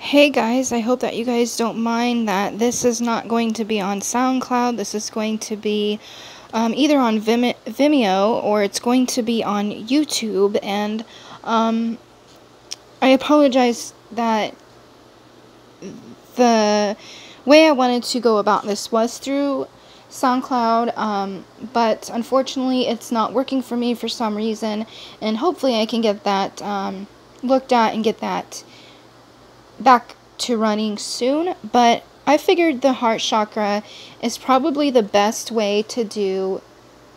Hey guys, I hope that you guys don't mind that this is not going to be on SoundCloud. This is going to be either on Vimeo or it's going to be on YouTube. And I apologize that the way I wanted to go about this was through SoundCloud, but unfortunately it's not working for me for some reason. And hopefully I can get that looked at and get that back to running soon. But I figured the heart chakra is probably the best way to do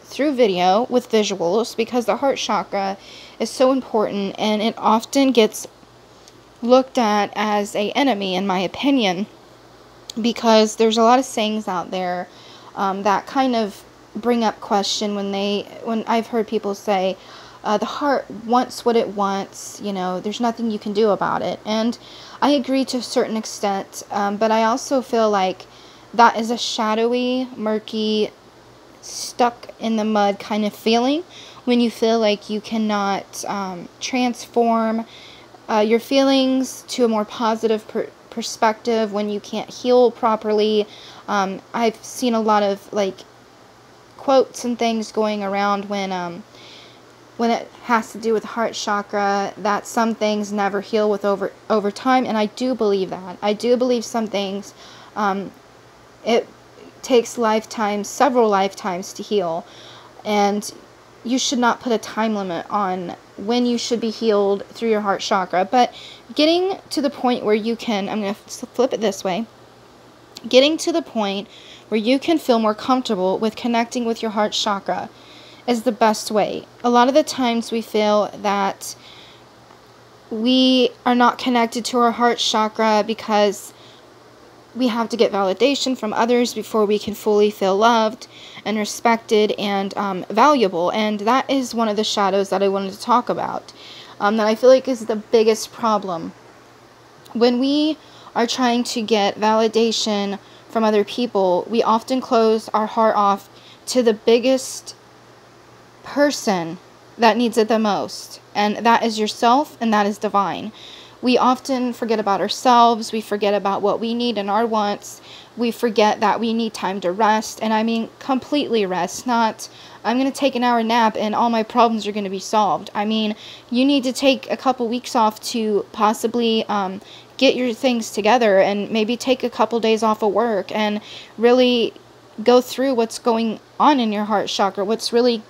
through video with visuals, because the heart chakra is so important and it often gets looked at as an enemy, in my opinion, because there's a lot of sayings out there that kind of bring up question when I've heard people say the heart wants what it wants, there's nothing you can do about it. And I agree to a certain extent, but I also feel like that is a shadowy, murky, stuck in the mud kind of feeling when you feel like you cannot transform your feelings to a more positive perspective, when you can't heal properly. I've seen a lot of quotes and things going around when it has to do with heart chakra, that some things never heal with over time, and I do believe that. I do believe some things it takes several lifetimes to heal, and you should not put a time limit on when you should be healed through your heart chakra. But getting to the point where you can, I'm going to flip it this way, getting to the point where you can feel more comfortable with connecting with your heart chakra is the best way. A lot of the times we feel that we are not connected to our heart chakra because we have to get validation from others before we can fully feel loved and respected and valuable. And that is one of the shadows that I wanted to talk about, that I feel like is the biggest problem. When we are trying to get validation from other people, we often close our heart off to the biggest person that needs it the most, and that is yourself, and that is divine. We often forget about ourselves. We forget about what we need and our wants. We forget that we need time to rest, and I mean completely rest, not I'm going to take an hour nap and all my problems are going to be solved. I mean, you need to take a couple weeks off to possibly get your things together, and maybe take a couple days off of work and really go through what's going on in your heart chakra, what's really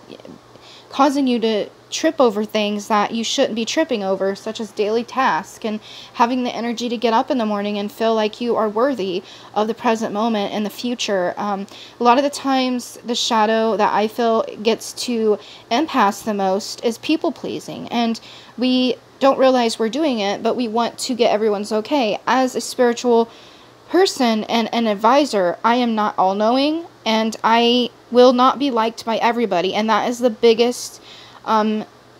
causing you to trip over things that you shouldn't be tripping over, such as daily tasks, and having the energy to get up in the morning and feel like you are worthy of the present moment and the future. A lot of the times, the shadow that I feel gets to impasse the most is people pleasing, and we don't realize we're doing it, but we want to get everyone's okay. As a spiritual person and an advisor, I am not all-knowing, and I will not be liked by everybody, and that is the biggest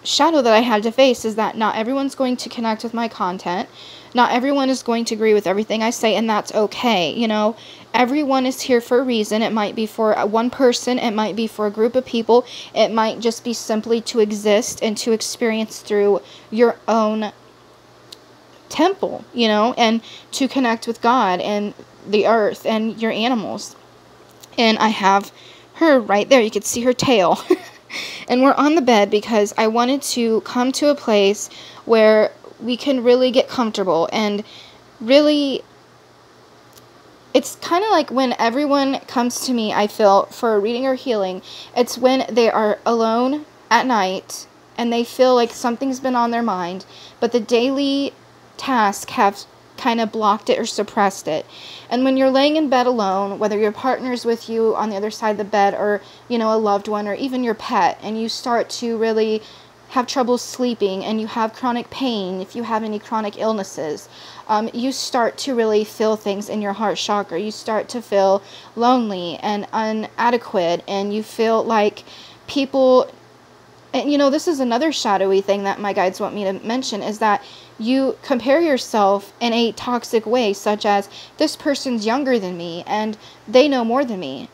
shadow that I had to face, is that not everyone's going to connect with my content. Not everyone is going to agree with everything I say, and that's okay. Everyone is here for a reason. It might be for one person, it might be for a group of people, it might just be simply to exist and to experience through your own temple, and to connect with God and the earth and your animals. And I have her right there. You can see her tail. And we're on the bed because I wanted to come to a place where we can really get comfortable. And really, it's kind of like when everyone comes to me, I feel, for a reading or healing, it's when they are alone at night and they feel like something's been on their mind, but the daily tasks have kind of blocked it or suppressed it. And when you're laying in bed alone, whether your partner's with you on the other side of the bed, or a loved one, or even your pet, and you start to really have trouble sleeping, and you have chronic pain, if you have any chronic illnesses, you start to really feel things in your heart chakra. You start to feel lonely and inadequate, and you feel like people. And this is another shadowy thing that my guides want me to mention, is that you compare yourself in a toxic way, such as, this person's younger than me and they know more than me.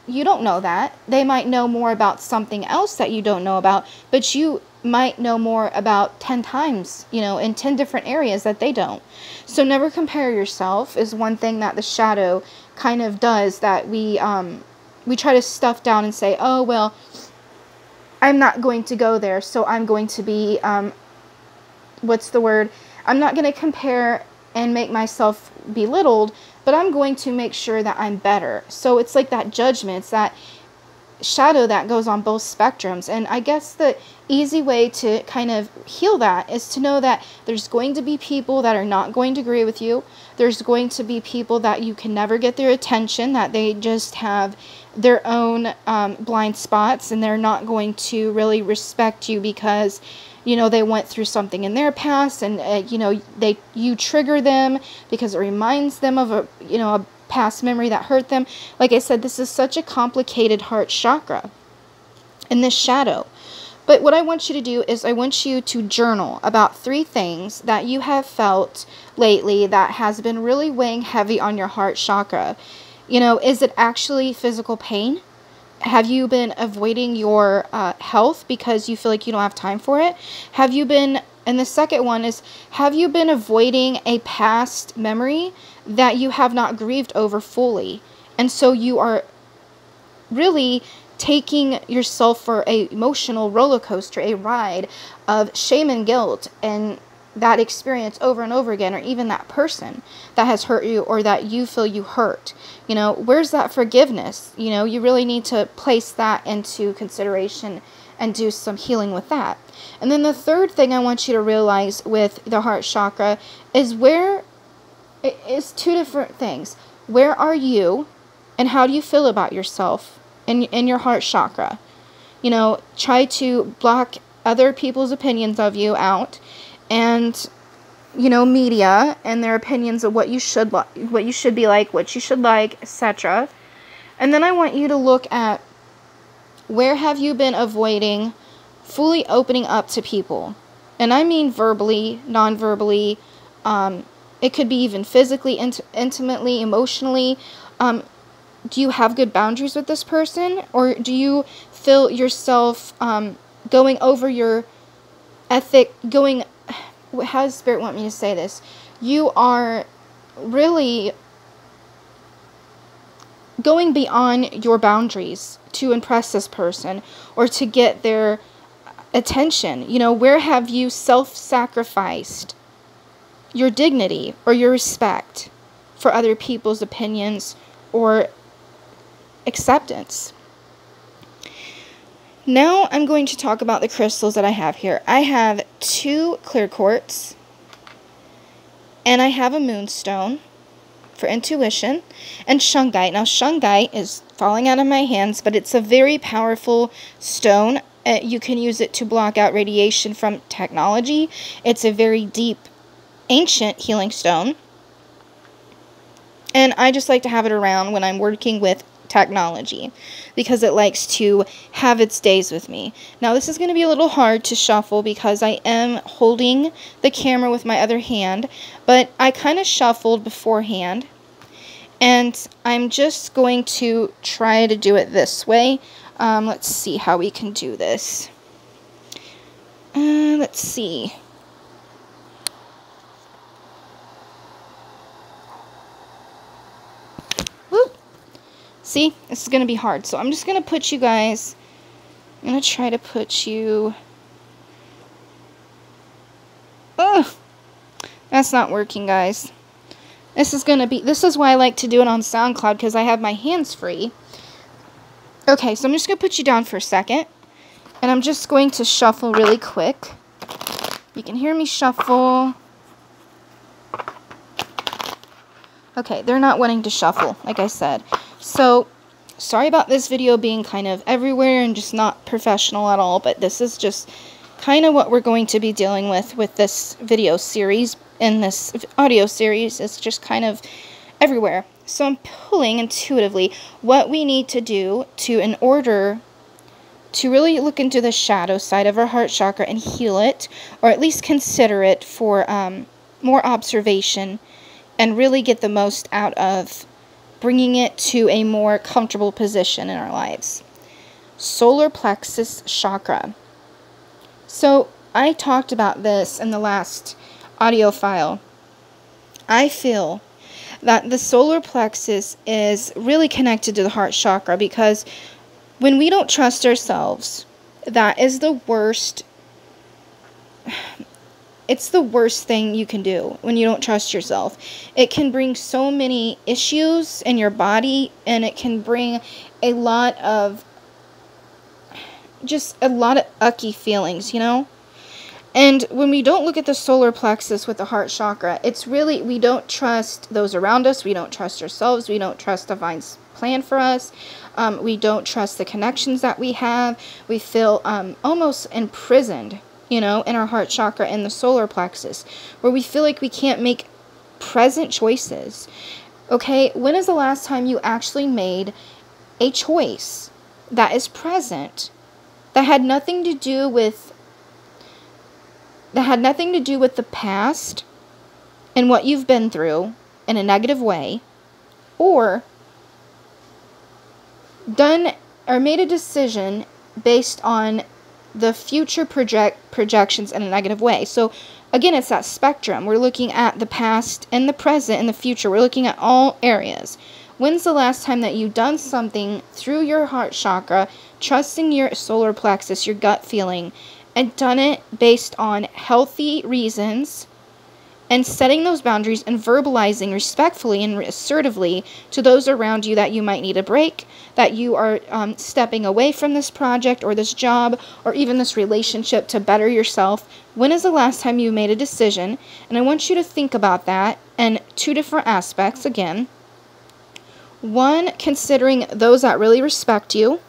You don't know that. They might know more about something else that you don't know about, but you might know more about 10 times, you know, in 10 different areas that they don't. So never compare yourself is one thing that the shadow kind of does, that we try to stuff down and say, oh, well, I'm not going to go there, so I'm going to be, what's the word? I'm not going to compare and make myself belittled, but I'm going to make sure that I'm better. So it's like that judgment. It's that shadow that goes on both spectrums. And I guess the easy way to kind of heal that is to know that there's going to be people that are not going to agree with you. There's going to be people that you can never get their attention, that they just have their own blind spots, and they're not going to really respect you because, you know, they went through something in their past, and you know, you trigger them because it reminds them of a, you know, a past memory that hurt them. Like I said, this is such a complicated heart chakra and this shadow. But what I want you to do is I want you to journal about 3 things that you have felt lately that has been really weighing heavy on your heart chakra. You know, is it actually physical pain? Have you been avoiding your health because you feel like you don't have time for it? Have you been, and the second one is, have you been avoiding a past memory that you have not grieved over fully? And so you are really taking yourself for an emotional roller coaster, a ride of shame and guilt, and that experience over and over again, or even that person that has hurt you or that you feel you hurt. You know, where's that forgiveness? You know, you really need to place that into consideration and do some healing with that. And then the third thing I want you to realize with the heart chakra is it's 2 different things. Where are you and how do you feel about yourself in your heart chakra? You know, try to block other people's opinions of you out, and, you know, media and their opinions of what you should be like, what you should like, etc. And then I want you to look at, where have you been avoiding fully opening up to people? And I mean verbally, non-verbally, it could be even physically, intimately, emotionally. Do you have good boundaries with this person? Or do you feel yourself going over your ethic, how does Spirit want me to say this? You are really going beyond your boundaries to impress this person or to get their attention. You know, where have you self-sacrificed your dignity or your respect for other people's opinions or acceptance? Now I'm going to talk about the crystals that I have here. I have 2 clear quartz, and I have a moonstone for intuition, and shungite. Now shungite is falling out of my hands, but it's a very powerful stone. You can use it to block out radiation from technology. It's a very deep, ancient healing stone, and I just like to have it around when I'm working with technology because it likes to have its days with me. Now this is going to be a little hard to shuffle because I am holding the camera with my other hand, but I kind of shuffled beforehand, and I'm just going to try to do it this way. Let's see how we can do this. Let's see. See, this is going to be hard. So I'm just going to put you guys, I'm going to try to put you, ugh, that's not working, guys. This is why I like to do it on SoundCloud, because I have my hands free. Okay, so I'm just going to put you down for a second, and I'm just going to shuffle really quick. You can hear me shuffle. Okay, they're not wanting to shuffle, like I said. So, sorry about this video being kind of everywhere and just not professional at all, but this is just kind of what we're going to be dealing with this video series and this audio series. It's just kind of everywhere. So I'm pulling intuitively what we need to do in order to really look into the shadow side of our heart chakra and heal it, or at least consider it for more observation and really get the most out of bringing it to a more comfortable position in our lives. Solar plexus chakra. So I talked about this in the last audio file. I feel that the solar plexus is really connected to the heart chakra, because when we don't trust ourselves, that is the worst. It's the worst thing you can do when you don't trust yourself. It can bring so many issues in your body, and it can bring a lot of ucky feelings, you know? And when we don't look at the solar plexus with the heart chakra, it's really, we don't trust those around us, we don't trust ourselves, we don't trust divine's plan for us, we don't trust the connections that we have, we feel almost imprisoned, you know, in our heart chakra and the solar plexus, where we feel like we can't make present choices. Okay, when is the last time you actually made a choice that is present, that had nothing to do with the past and what you've been through in a negative way, or done or made a decision based on the future projections in a negative way? So again, it's that spectrum. We're looking at the past and the present and the future. We're looking at all areas. When's the last time that you've done something through your heart chakra, trusting your solar plexus, your gut feeling, and done it based on healthy reasons, and setting those boundaries and verbalizing respectfully and assertively to those around you that you might need a break, that you are stepping away from this project or this job or even this relationship to better yourself? When is the last time you made a decision? And I want you to think about that in two different aspects again. One, considering those that really respect you,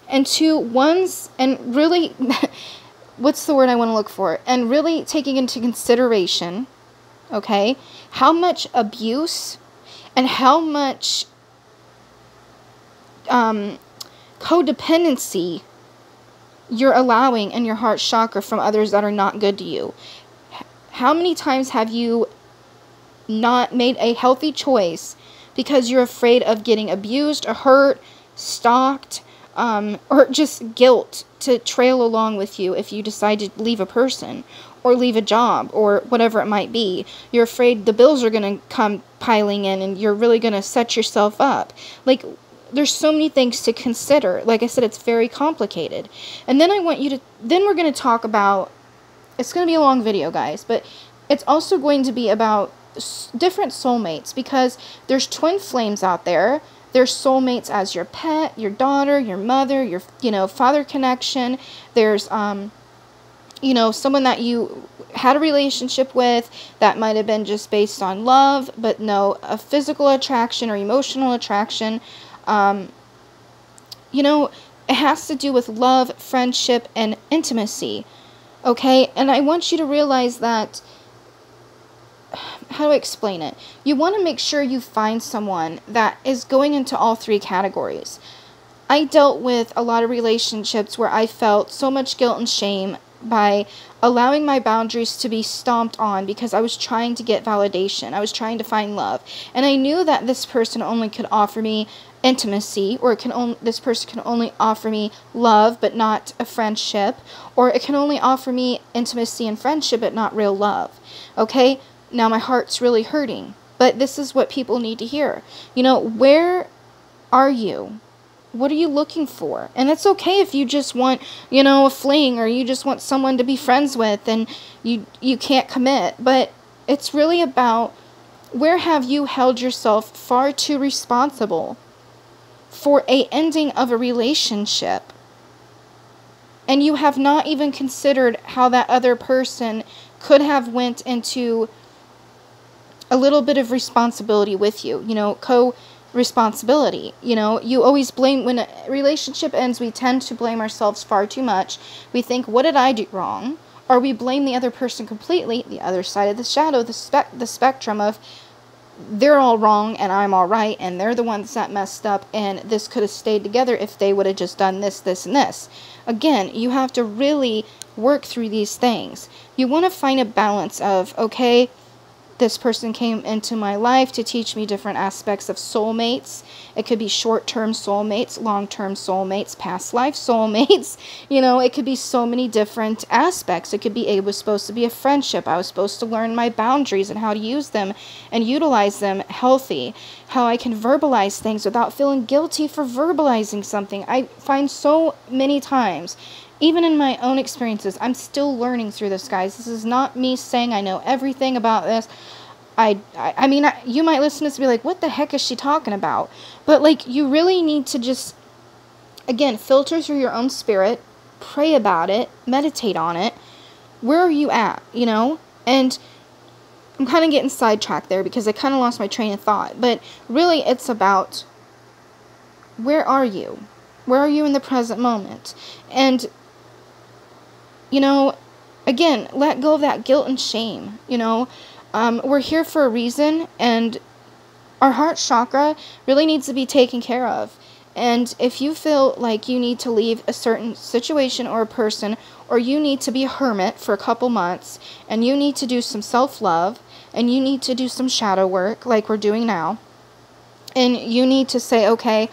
and two, ones, and really, what's the word I want to look for? And really taking into consideration, okay, how much abuse and how much codependency you're allowing in your heart chakra from others that are not good to you. How many times have you not made a healthy choice because you're afraid of getting abused or hurt, stalked, or just guilt to trail along with you if you decide to leave a person or leave a job or whatever it might be? You're afraid the bills are going to come piling in and you're really going to set yourself up. Like, there's so many things to consider. Like I said, it's very complicated. And then then we're going to talk about, it's going to be a long video, guys, but it's also going to be about different soulmates, because there's twin flames out there. There's soulmates as your pet, your daughter, your mother, your, father connection. There's, someone that you had a relationship with that might have been just based on love, but no, a physical attraction or emotional attraction. It has to do with love, friendship, and intimacy. Okay? And I want you to realize that, how do I explain it? You want to make sure you find someone that is going into all three categories. I dealt with a lot of relationships where I felt so much guilt and shame by allowing my boundaries to be stomped on because I was trying to get validation. I was trying to find love. And I knew that this person only could offer me intimacy, or this person can only offer me love but not a friendship, or it can only offer me intimacy and friendship but not real love. Okay? Now my heart's really hurting, but this is what people need to hear. Where are you? What are you looking for? And it's okay if you just want, a fling, or you just want someone to be friends with and you can't commit. But it's really about, where have you held yourself far too responsible for a ending of a relationship? And you have not even considered how that other person could have went into a little bit of responsibility with you, co-responsibility. You always blame, when a relationship ends, we tend to blame ourselves far too much. We think, what did I do wrong? Or we blame the other person completely, the other side of the shadow, the spectrum of, they're all wrong and I'm all right, and they're the ones that messed up, and this could have stayed together if they would have just done this, this, and this. Again, you have to really work through these things. You want to find a balance of, okay, this person came into my life to teach me different aspects of soulmates. It could be short-term soulmates, long-term soulmates, past life soulmates. It could be so many different aspects. It was supposed to be a friendship. I was supposed to learn my boundaries and how to use them and utilize them healthy. How I can verbalize things without feeling guilty for verbalizing something. I find so many times, even in my own experiences, I'm still learning through this, guys. This is not me saying I know everything about this. I mean, you might listen to this and be like, what the heck is she talking about? But, like, you really need to just, again, filter through your own spirit, pray about it, meditate on it. Where are you at, And I'm kind of getting sidetracked there because I kind of lost my train of thought. But really, it's about, where are you? Where are you in the present moment? And again, let go of that guilt and shame. We're here for a reason, and our heart chakra really needs to be taken care of. And if you feel like you need to leave a certain situation or a person, or you need to be a hermit for a couple months, and you need to do some self-love, and you need to do some shadow work like we're doing now, and you need to say, okay,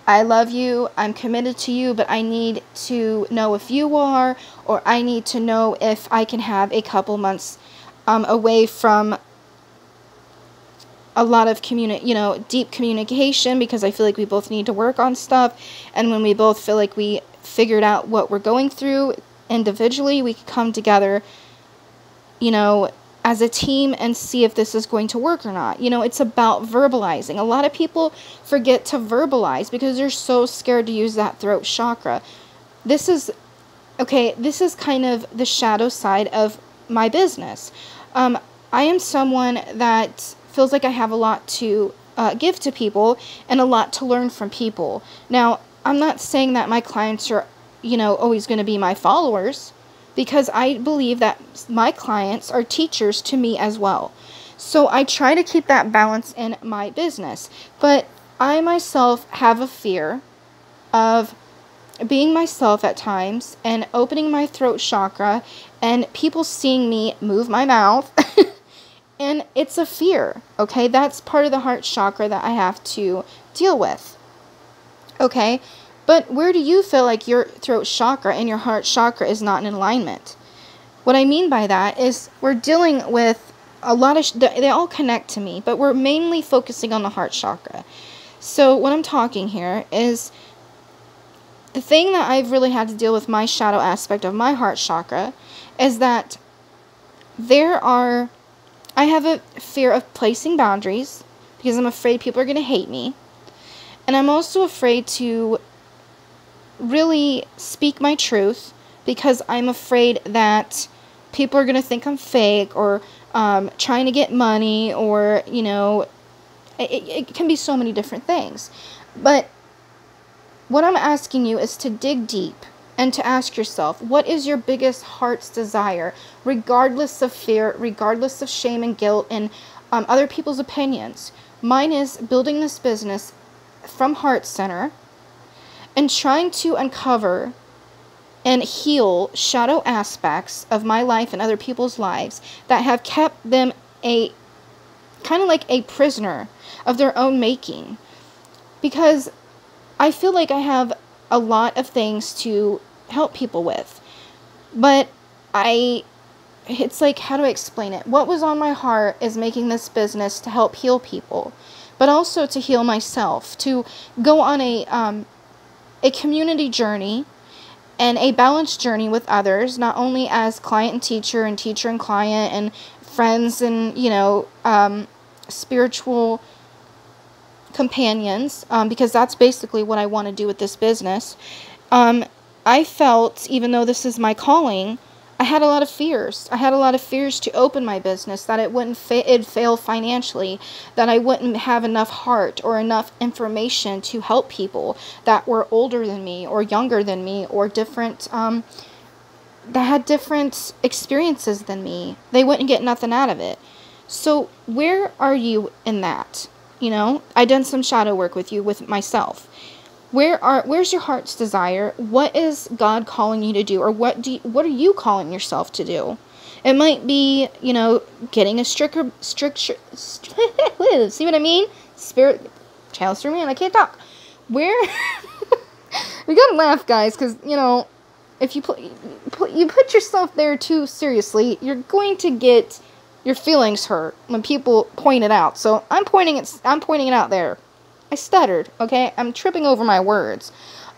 I love you, I'm committed to you, but I need to know if you are, or I need to know if I can have a couple months away from a lot of deep communication, because I feel like we both need to work on stuff, and when we both feel like we figured out what we're going through individually, we can come together, as a team and see if this is going to work or not. It's about verbalizing. A lot of people forget to verbalize because they're so scared to use that throat chakra. This is kind of the shadow side of my business. I am someone that feels like I have a lot to give to people and a lot to learn from people. Now, I'm not saying that my clients are, always going to be my followers, because I believe that my clients are teachers to me as well. So I try to keep that balance in my business. But I myself have a fear of being myself at times and opening my throat chakra and people seeing me move my mouth. And it's a fear, okay? That's part of the heart chakra that I have to deal with, okay? But where do you feel like your throat chakra and your heart chakra is not in alignment? What I mean by that is we're dealing with a lot of, they all connect to me, but we're mainly focusing on the heart chakra. So what I'm talking here is the thing that I've really had to deal with my shadow aspect of my heart chakra is that I have a fear of placing boundaries because I'm afraid people are going to hate me. And I'm also afraid to really speak my truth because I'm afraid that people are going to think I'm fake or trying to get money, or, it can be so many different things. But what I'm asking you is to dig deep and to ask yourself, what is your biggest heart's desire, regardless of fear, regardless of shame and guilt and other people's opinions? Mine is building this business from heart center and trying to uncover and heal shadow aspects of my life and other people's lives that have kept them kind of like a prisoner of their own making. Because I feel like I have a lot of things to help people with, but it's like, how do I explain it? What was on my heart is making this business to help heal people, but also to heal myself, to go on a community journey and a balanced journey with others, not only as client and teacher and client and friends and, spiritual companions, because that's basically what I want to do with this business. I felt, even though this is my calling, I had a lot of fears. I had a lot of fears to open my business, that it wouldn't it'd fail financially, that I wouldn't have enough heart or enough information to help people that were older than me or younger than me or different, that had different experiences than me. They wouldn't get nothing out of it. So where are you in that? I done some shadow work with you, with myself. Where's your heart's desire? What is God calling you to do? Or what are you calling yourself to do? It might be, you know, getting a stricter see what I mean? Spirit channels through me and I can't talk. Where we gotta laugh, guys, because, you know, if you put yourself there too seriously, you're going to get your feelings hurt when people point it out. So I'm pointing it out there. I stuttered, okay? I'm tripping over my words.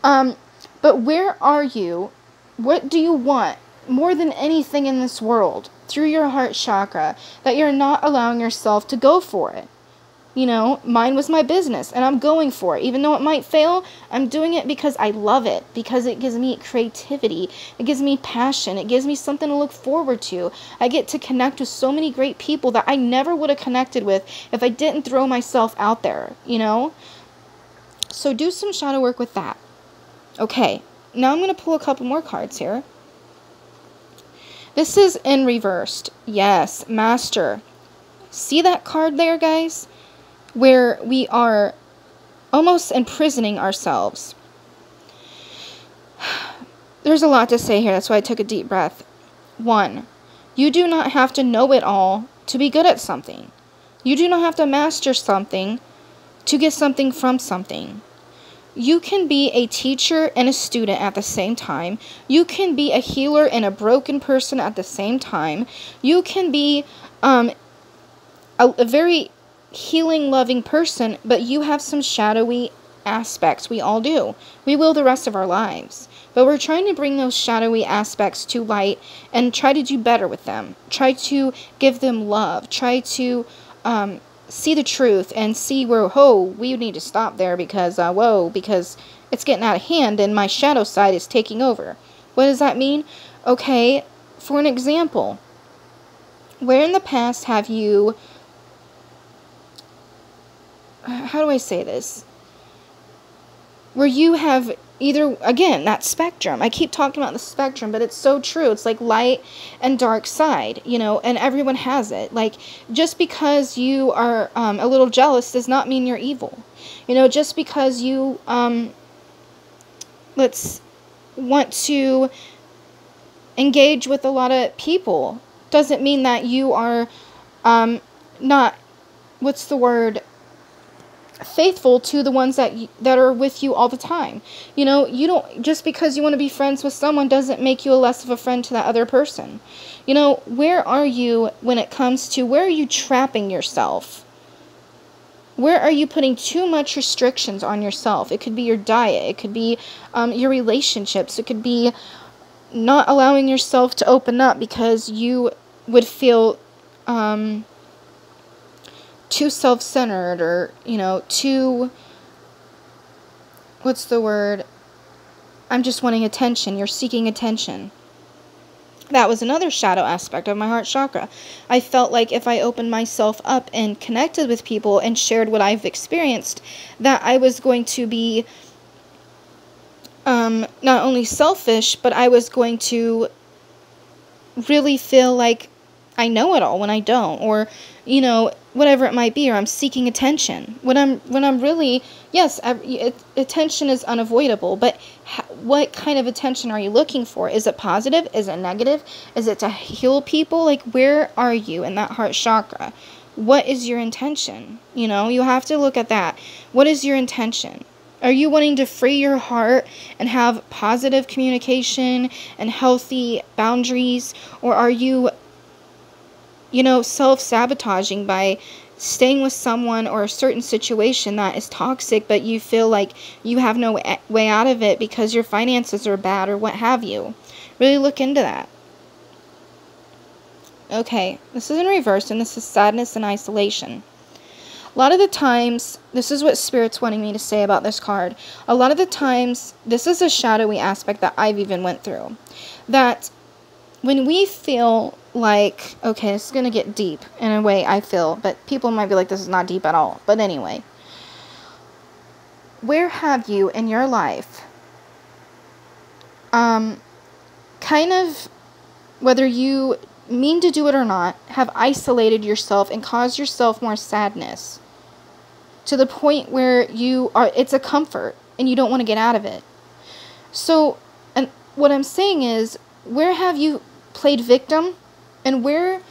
But where are you? What do you want more than anything in this world through your heart chakra that you're not allowing yourself to go for it? You know, mine was my business, and I'm going for it. Even though it might fail, I'm doing it because I love it, because it gives me creativity, it gives me passion, it gives me something to look forward to. I get to connect with so many great people that I never would have connected with if I didn't throw myself out there, you know? So do some shadow work with that. Okay, now I'm going to pull a couple more cards here. This is in reversed. Yes, Master. See that card there, guys? Where we are almost imprisoning ourselves. There's a lot to say here. That's why I took a deep breath. 1. You do not have to know it all to be good at something. You do not have to master something to get something from something. You can be a teacher and a student at the same time. You can be a healer and a broken person at the same time. You can be a very healing, loving person, but you have some shadowy aspects. We all do. We will the rest of our lives. But we're trying to bring those shadowy aspects to light and try to do better with them. Try to give them love. Try to see the truth and see where, we need to stop there because, because it's getting out of hand and my shadow side is taking over. What does that mean? Okay, for an example, where in the past have you, how do I say this? Where you have either, again, that spectrum. I keep talking about the spectrum, but it's so true. It's like light and dark side, you know, and everyone has it. Like, just because you are a little jealous does not mean you're evil. You know, just because you, want to engage with a lot of people doesn't mean that you are, not, faithful to the ones that are with you all the time. You know, you don't, just because you want to be friends with someone doesn't make you a less of a friend to that other person. You know, where are you when it comes to, where are you trapping yourself? Where are you putting too much restrictions on yourself? It could be your diet, it could be your relationships, it could be not allowing yourself to open up because you would feel too self-centered, or, you know, too, I'm just wanting attention. You're seeking attention. That was another shadow aspect of my heart chakra. I felt like if I opened myself up and connected with people and shared what I've experienced, that I was going to be not only selfish, but I was going to really feel like I know it all when I don't, or, you know, whatever it might be, or I'm seeking attention. When I'm really, yes, attention is unavoidable, but what kind of attention are you looking for? Is it positive? Is it negative? Is it to heal people? Like, where are you in that heart chakra? What is your intention? You know, you have to look at that. What is your intention? Are you wanting to free your heart and have positive communication and healthy boundaries? Or are you, you know, self-sabotaging by staying with someone or a certain situation that is toxic, but you feel like you have no way out of it because your finances are bad or what have you? Really look into that. Okay, this is in reverse, and this is sadness and isolation. A lot of the times, this is what Spirit's wanting me to say about this card. A lot of the times, this is a shadowy aspect that I've even went through. That when we feel like, okay, this is going to get deep in a way, I feel, but people might be like, this is not deep at all. But anyway, where have you in your life, kind of, whether you mean to do it or not, have isolated yourself and caused yourself more sadness to the point where it's a comfort and you don't want to get out of it? So, and what I'm saying is, where have you played victim And where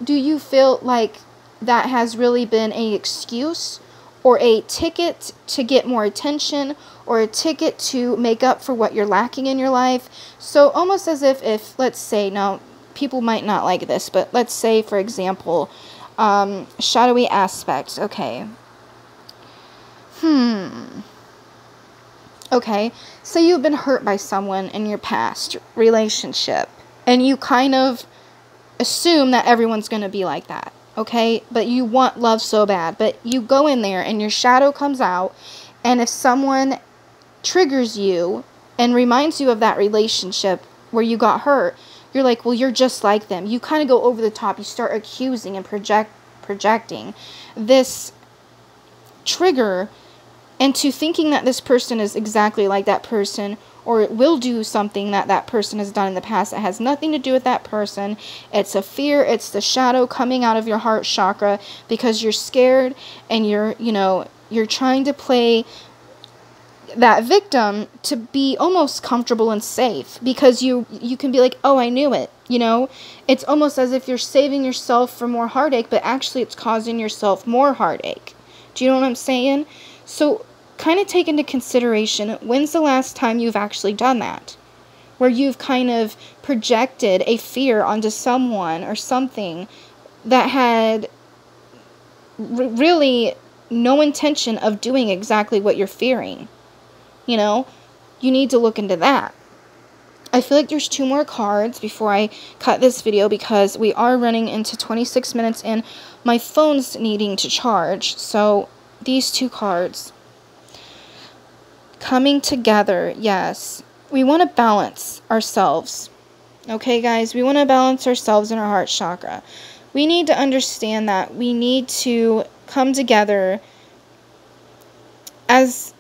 do you feel like that has really been an excuse or a ticket to get more attention or a ticket to make up for what you're lacking in your life? So almost as if let's say, now people might not like this, but let's say, for example, shadowy aspects. Okay. Okay, so you've been hurt by someone in your past relationship, and you kind of assume that everyone's going to be like that, okay? But you want love so bad, but you go in there and your shadow comes out, and if someone triggers you and reminds you of that relationship where you got hurt, you're like, well, you're just like them. You kind of go over the top. You start accusing and projecting this trigger into thinking that this person is exactly like that person, or will do something that that person has done in the past that has nothing to do with that person. It's a fear. It's the shadow coming out of your heart chakra because you're scared and you're trying to play that victim to be almost comfortable and safe, because you can be like, oh, I knew it. It's almost as if you're saving yourself from more heartache, but actually it's causing yourself more heartache. Do you know what I'm saying? So kind of take into consideration, when's the last time you've actually done that? Where you've kind of projected a fear onto someone or something that had really no intention of doing exactly what you're fearing. You need to look into that. I feel like there's 2 more cards before I cut this video, because we are running into 26 minutes and my phone's needing to charge. So these 2 cards. Coming together, yes. We want to balance ourselves. Okay, guys? We want to balance ourselves in our heart chakra. We need to understand that we need to come together as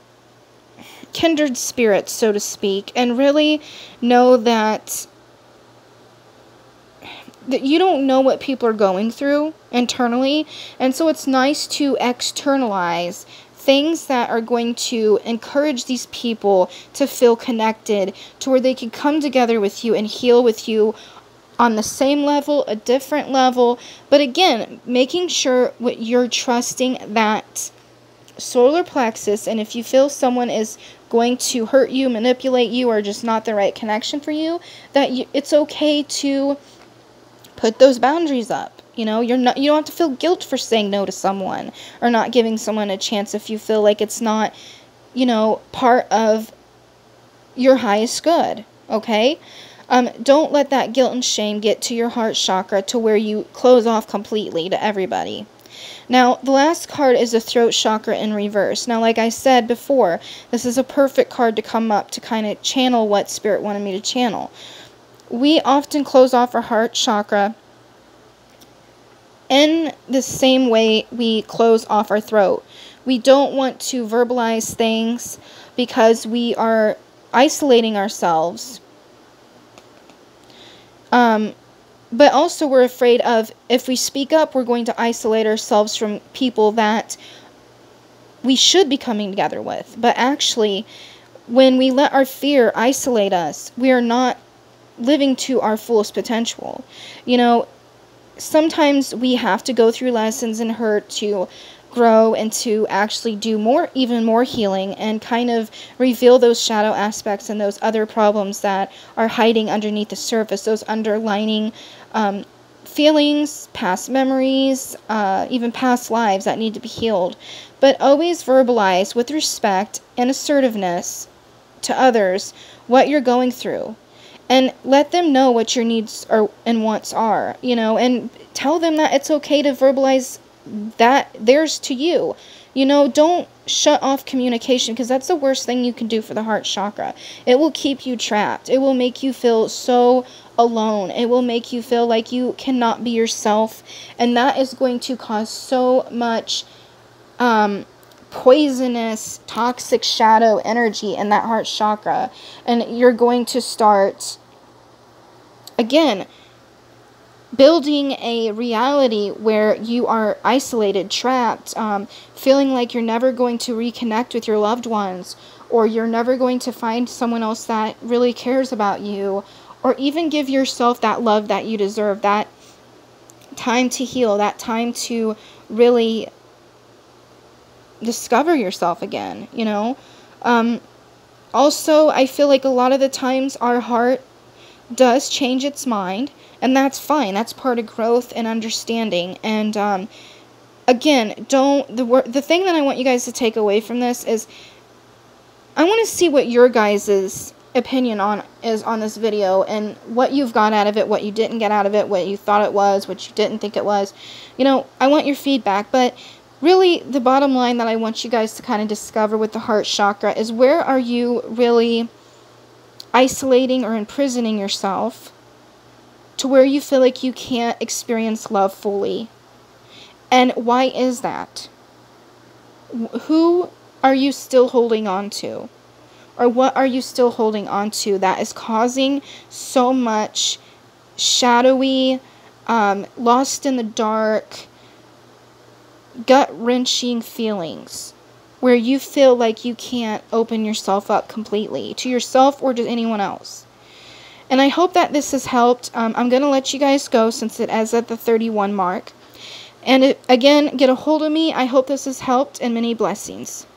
kindred spirits, so to speak, and really know that you don't know what people are going through internally, and so it's nice to externalize things that are going to encourage these people to feel connected, to where they can come together with you and heal with you on the same level, a different level. But again, making sure you're trusting that solar plexus, and if you feel someone is going to hurt you, manipulate you, or just not the right connection for you, that it's okay to put those boundaries up. You don't have to feel guilt for saying no to someone or not giving someone a chance if you feel like it's not, part of your highest good, okay? Don't let that guilt and shame get to your heart chakra to where you close off completely to everybody. Now, the last card is the throat chakra in reverse. Now, like I said before, this is a perfect card to come up to kind of channel what Spirit wanted me to channel. We often close off our heart chakra in the same way we close off our throat. We don't want to verbalize things because we are isolating ourselves. But also we're afraid of, if we speak up, we're going to isolate ourselves from people that we should be coming together with. But actually, when we let our fear isolate us, we are not living to our fullest potential. Sometimes we have to go through lessons and hurt to grow and to actually do even more healing and kind of reveal those shadow aspects and those other problems that are hiding underneath the surface, those underlining feelings, past memories, even past lives that need to be healed. But always verbalize with respect and assertiveness to others what you're going through. And let them know what your needs and wants are, and tell them that it's okay to verbalize that theirs to you. Don't shut off communication, because that's the worst thing you can do for the heart chakra. It will keep you trapped. It will make you feel so alone. It will make you feel like you cannot be yourself. And that is going to cause so much poisonous, toxic shadow energy in that heart chakra. And you're going to start, again, building a reality where you are isolated, trapped, feeling like you're never going to reconnect with your loved ones, or you're never going to find someone else that really cares about you, or even give yourself that love that you deserve, that time to heal, that time to really discover yourself again, you know? Also, I feel like a lot of the times our heart does change its mind, and that's fine. That's part of growth and understanding. And again, the thing that I want you guys to take away from this is I want to see what your guys' opinion is on this video, and what you've got out of it, what you didn't get out of it, what you thought it was, what you didn't think it was. You know, I want your feedback, but really the bottom line that I want you guys to kind of discover with the heart chakra is, where are you really isolating or imprisoning yourself to where you feel like you can't experience love fully? And why is that? Who are you still holding on to? Or what are you still holding on to that is causing so much shadowy, lost in the dark, gut-wrenching feelings, where you feel like you can't open yourself up completely to yourself or to anyone else? And I hope that this has helped. I'm going to let you guys go since it is at the 31 mark. And again, get a hold of me. I hope this has helped, and many blessings.